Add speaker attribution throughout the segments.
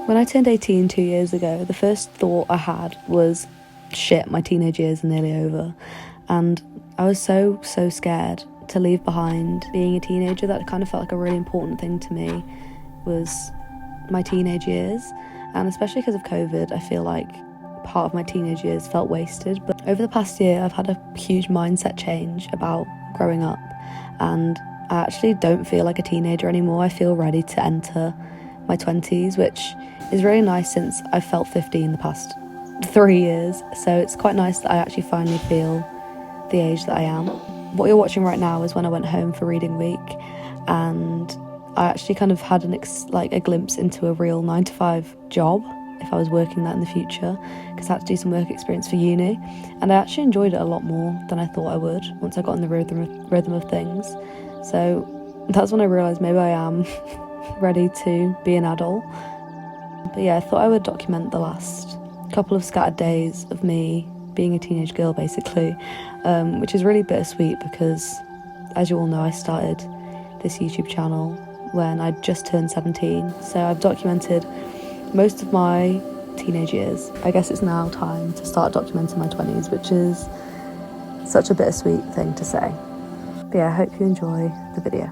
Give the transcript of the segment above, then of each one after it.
Speaker 1: When I turned 18 2 years ago, the first thought I had was, shit, my teenage years are nearly over. And I was so scared to leave behind being a teenager. That kind of felt like a really important thing to me was my teenage years. And especially because of COVID, I feel like part of my teenage years felt wasted. But over the past year, I've had a huge mindset change about growing up. And I actually don't feel like a teenager anymore. I feel ready to enter my 20s, which is really nice since I've felt 15 the past 3 years. So it's quite nice that I actually finally feel the age that I am. What you're watching right now is when I went home for reading week, and I actually kind of had a glimpse into a real 9 to 5 job if I was working that in the future, because I had to do some work experience for uni, and I actually enjoyed it a lot more than I thought I would once I got in the rhythm of things. So that's when I realised maybe I am ready to be an adult. But yeah, I thought I would document the last couple of scattered days of me being a teenage girl, basically, which is really bittersweet because, as you all know, I started this YouTube channel when I just turned 17. So I've documented most of my teenage years. I guess it's now time to start documenting my 20s, which is such a bittersweet thing to say. But yeah, I hope you enjoy the video.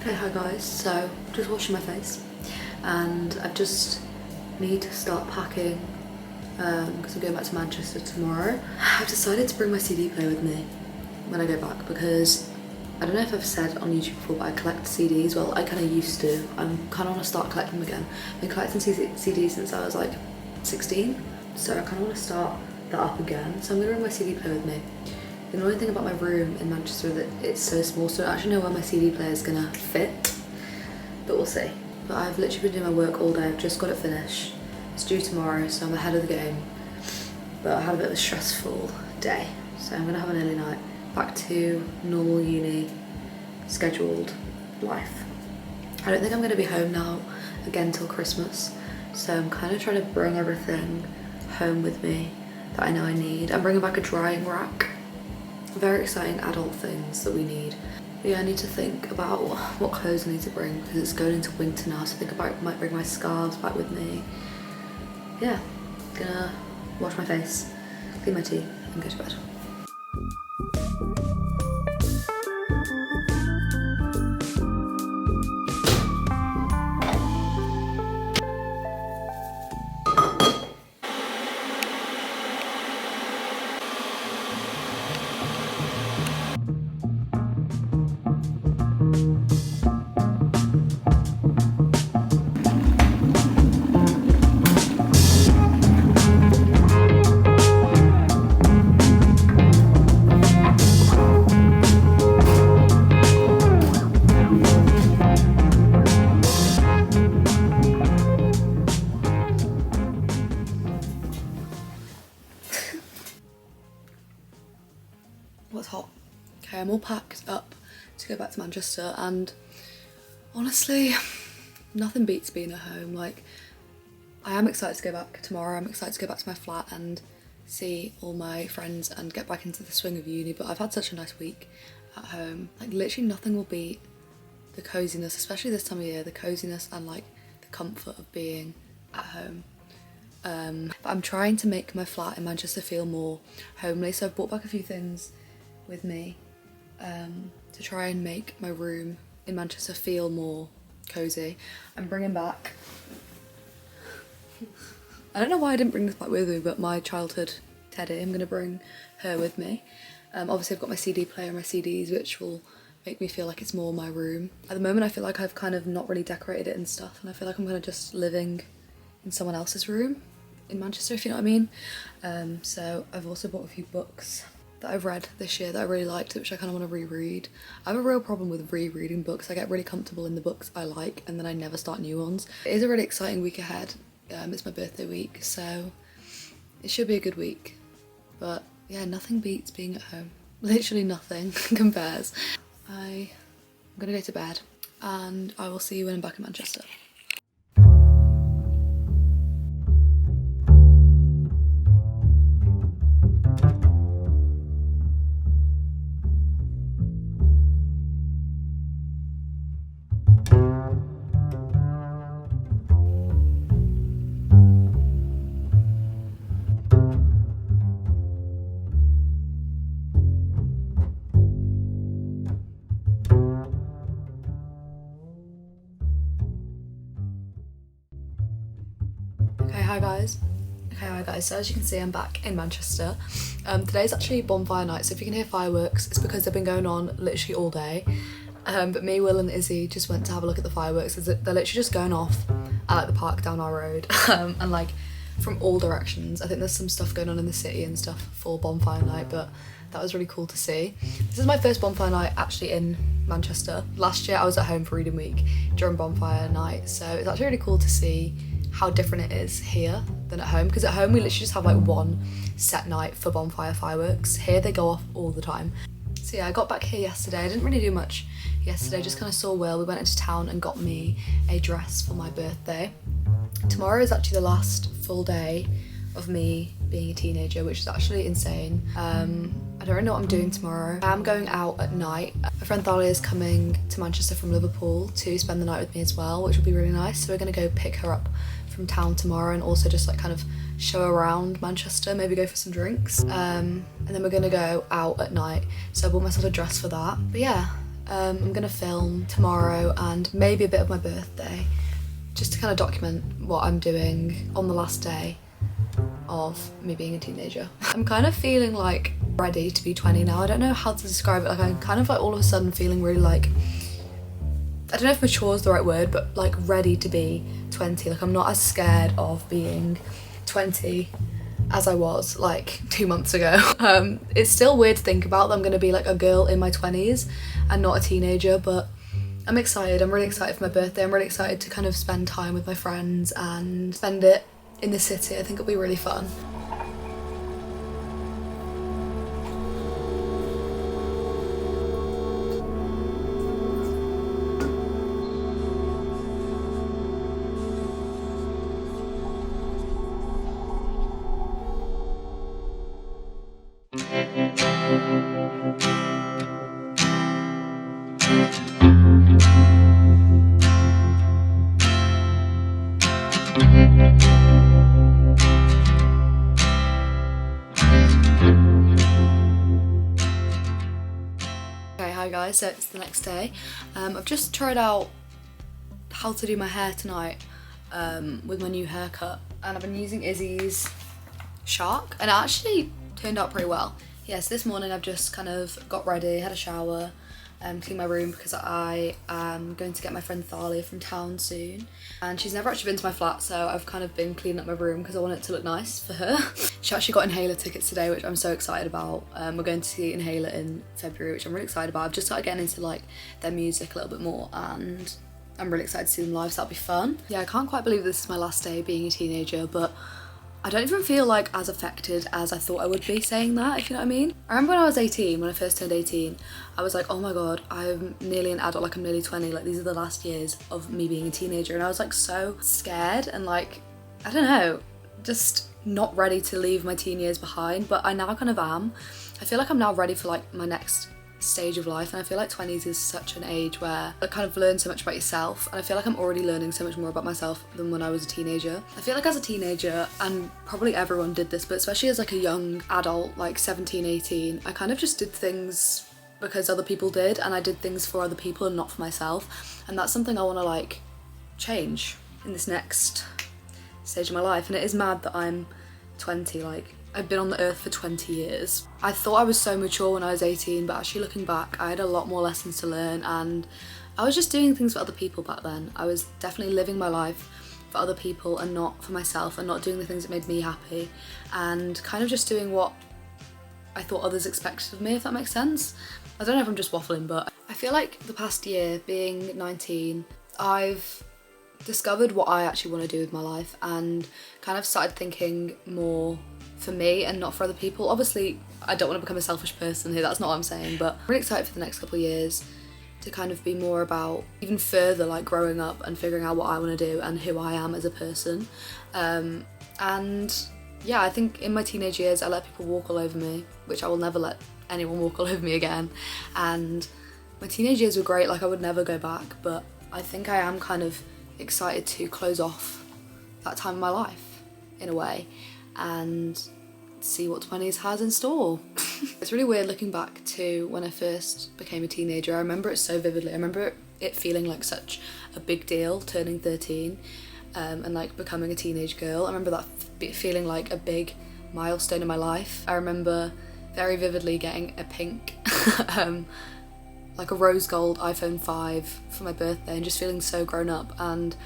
Speaker 1: Okay, hi guys, so just washing my face and I just need to start packing because I'm going back to Manchester tomorrow. I've decided to bring my CD player with me when I go back because I don't know if I've said on YouTube before, but I collect CDs. Well, I kind of used to. I'm kind of want to start collecting them again. I've been collecting CDs since I was like 16, so I kind of want to start that up again. So I'm going to bring my CD player with me. The annoying thing about my room in Manchester is that it's so small, so I don't actually know where my CD player is gonna fit, but we'll see. But I've literally been doing my work all day. I've just got it finished. It's due tomorrow, so I'm ahead of the game. But I had a bit of a stressful day, so I'm gonna have an early night. Back to normal uni, scheduled life. I don't think I'm gonna be home now again till Christmas, so I'm kind of trying to bring everything home with me that I know I need. I'm bringing back a drying rack. Very exciting adult things that we need. But yeah, I need to think about what clothes I need to bring because it's going into winter now, so I think I might bring my scarves back with me. Yeah, gonna wash my face, clean my teeth and go to bed. What's hot? Okay, I'm all packed up to go back to Manchester, and honestly, nothing beats being at home. Like, I am excited to go back tomorrow. I'm excited to go back to my flat and see all my friends and get back into the swing of uni, but I've had such a nice week at home. Like, literally nothing will beat the coziness, especially this time of year, the coziness and like the comfort of being at home. But I'm trying to make my flat in Manchester feel more homely, so I've brought back a few things with me to try and make my room in Manchester feel more cozy. I'm bringing back, I don't know why I didn't bring this back with me, but my childhood teddy. I'm going to bring her with me. Obviously I've got my CD player and my CDs, which will make me feel like it's more my room. At the moment I feel like I've kind of not really decorated it and stuff, and I feel like I'm kind of just living in someone else's room in Manchester, if you know what I mean. So I've also bought a few books that I've read this year that I really liked, which I kind of want to reread. I have a real problem with rereading books. I get really comfortable in the books I like and then I never start new ones. It is a really exciting week ahead. It's my birthday week, so it should be a good week. But yeah, nothing beats being at home. Literally nothing compares. I'm gonna go to bed and I will see you when I'm back in Manchester. Okay, hi guys. So as you can see, I'm back in Manchester. Today's actually Bonfire night, so if you can hear fireworks, it's because they've been going on literally all day. But me, Will and Izzy just went to have a look at the fireworks. They're literally just going off at like the park down our road, and like from all directions. I think there's some stuff going on in the city and stuff for Bonfire night, but that was really cool to see. This is my first Bonfire night actually in Manchester. Last year I was at home for Reading Week during Bonfire night, so it's actually really cool to see how different it is here than at home, because at home we literally just have like one set night for bonfire fireworks. Here they go off all the time. So yeah, I got back here yesterday. I didn't really do much yesterday, just kind of saw Will. We went into town and got me a dress for my birthday. Tomorrow is actually the last full day of me being a teenager, which is actually insane. I don't really know what I'm doing tomorrow. I'm going out at night. My friend Thalia is coming to Manchester from Liverpool to spend the night with me as well, which will be really nice. So we're gonna go pick her up from town tomorrow and also just like kind of show around Manchester, maybe go for some drinks. And then we're gonna go out at night. So I bought myself a dress for that. But yeah, I'm gonna film tomorrow and maybe a bit of my birthday, just to kind of document what I'm doing on the last day of me being a teenager. I'm kind of feeling like ready to be 20 now. I don't know how to describe it. Like I'm kind of like all of a sudden feeling really like, I don't know if mature is the right word, but like ready to be 20. Like I'm not as scared of being 20 as I was like 2 months ago. It's still weird to think about that I'm gonna be like a girl in my 20s and not a teenager, but I'm excited. I'm really excited for my birthday. I'm really excited to kind of spend time with my friends and spend it in the city. I think it'll be really fun. Okay, hi guys, so it's the next day. I've just tried out how to do my hair tonight with my new haircut, and I've been using Izzy's Shark, and it actually turned out pretty well. Yes, this morning I've just kind of got ready, had a shower, cleaned my room because I am going to get my friend Thalia from town soon, and she's never actually been to my flat, so I've kind of been cleaning up my room because I want it to look nice for her. She actually got Inhaler tickets today, which I'm so excited about. We're going to see Inhaler in February, which I'm really excited about. I've just started getting into like their music a little bit more, and I'm really excited to see them live, so that'll be fun. Yeah, I can't quite believe this is my last day being a teenager, but I don't even feel like as affected as I thought I would be saying that, if you know what I mean. I remember when I was 18, when I first turned 18, I was like, oh my god, I'm nearly an adult, like I'm nearly 20, like these are the last years of me being a teenager, and I was like so scared and like, I don't know, just not ready to leave my teen years behind, but I now kind of am. I feel like I'm now ready for like my next stage of life, and I feel like 20s is such an age where I kind of learn so much about yourself, and I feel like I'm already learning so much more about myself than when I was a teenager. I feel like as a teenager, and probably everyone did this, but especially as like a young adult, like 17, 18, I kind of just did things because other people did, and I did things for other people and not for myself, and that's something I want to like change in this next stage of my life. And it is mad that I'm 20, like I've been on the earth for 20 years. I thought I was so mature when I was 18, but actually looking back, I had a lot more lessons to learn, and I was just doing things for other people back then. I was definitely living my life for other people and not for myself, and not doing the things that made me happy, and kind of just doing what I thought others expected of me, if that makes sense. I don't know if I'm just waffling, but I feel like the past year, being 19, I've discovered what I actually want to do with my life, and kind of started thinking more for me and not for other people. Obviously, I don't want to become a selfish person here, that's not what I'm saying, but I'm really excited for the next couple of years to kind of be more about even further like growing up and figuring out what I want to do and who I am as a person. And yeah, I think in my teenage years I let people walk all over me, which I will never let anyone walk all over me again. And my teenage years were great, like I would never go back, but I think I am kind of excited to close off that time of my life in a way and see what 20s has in store. It's really weird looking back to when I first became a teenager. I remember it so vividly. I remember it feeling like such a big deal turning 13, and like becoming a teenage girl. I remember that feeling like a big milestone in my life. I remember very vividly getting a pink like a rose gold iPhone 5 for my birthday and just feeling so grown up, and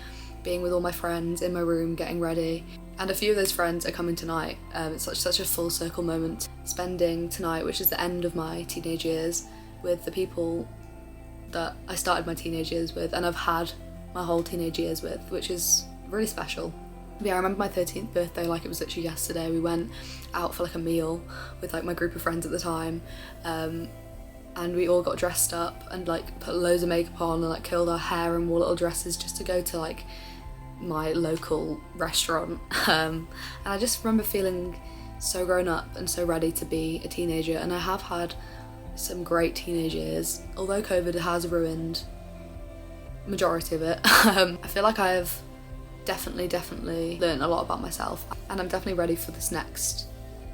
Speaker 1: being with all my friends in my room getting ready. And a few of those friends are coming tonight. It's such a full circle moment, spending tonight, which is the end of my teenage years, with the people that I started my teenage years with and I've had my whole teenage years with, which is really special. But yeah, I remember my 13th birthday like it was literally yesterday. We went out for like a meal with like my group of friends at the time, and we all got dressed up and like put loads of makeup on and like curled our hair and wore little dresses just to go to like my local restaurant. And I just remember feeling so grown up and so ready to be a teenager, and I have had some great teenage years, although COVID has ruined majority of it. I feel like I have definitely learned a lot about myself, and I'm definitely ready for this next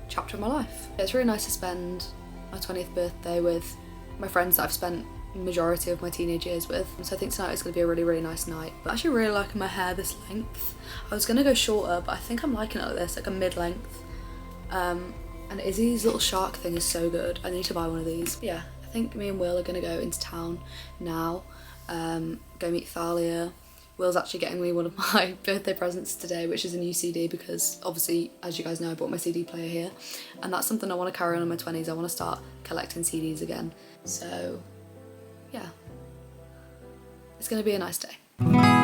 Speaker 1: chapter of my life. It's really nice to spend my 20th birthday with my friends that I've spent the majority of my teenage years with, so I think tonight is going to be a really nice night. But I'm actually really liking my hair this length. I was going to go shorter, but I think I'm liking it like this, like a mid-length. And Izzy's little shark thing is so good. I need to buy one of these. Yeah, I think me and Will are going to go into town now, go meet Thalia. Will's actually getting me one of my birthday presents today, which is a new CD, because obviously, as you guys know, I bought my CD player here, and that's something I want to carry on in my 20s. I want to start collecting CDs again. So yeah, it's going to be a nice day.